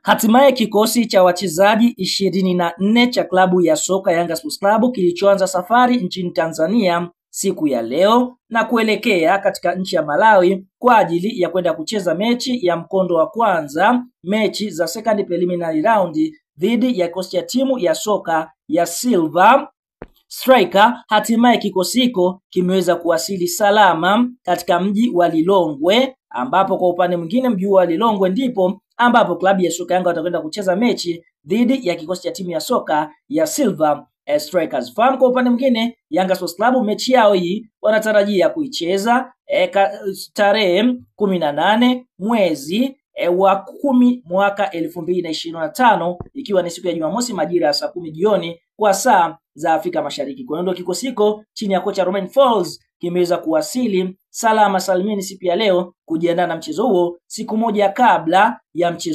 Hatimaye kikosi cha wachezaji 24 cha klabu ya soka Yanga Sports Club kilichoanza safari nchini Tanzania siku ya leo na kuelekea katika nchi ya Malawi kwa ajili ya kwenda kucheza mechi ya mkondo wa kwanza, mechi za second preliminary round dhidi ya kikosi cha timu ya soka ya Silver Striker. Hatimaye kikosi hiko kimeweza kuwasili salama katika mji wa Lilongwe, ambapo kwa upande mwingine mji wa Lilongwe ndipo ambapo klabu ya soka Yanga watakwenda kucheza mechi dhidi ya kikosi cha timu ya soka ya Silver Strikers. Fahamu kwa upande mwingine Yanga Sports Club mechi yao hii wanatarajia kuicheza tarehe 18 mwezi wa 10 mwaka 2025, ikiwa ni siku ya Jumamosi majira ya saa 10 jioni kwa saa za Afrika Mashariki. Kwa hiyo kikosi hiko chini ya kocha Romain Folz kimeweza kuwasili salama salimini siku ya leo kujiandaa na mchezo huo siku moja kabla ya mchezo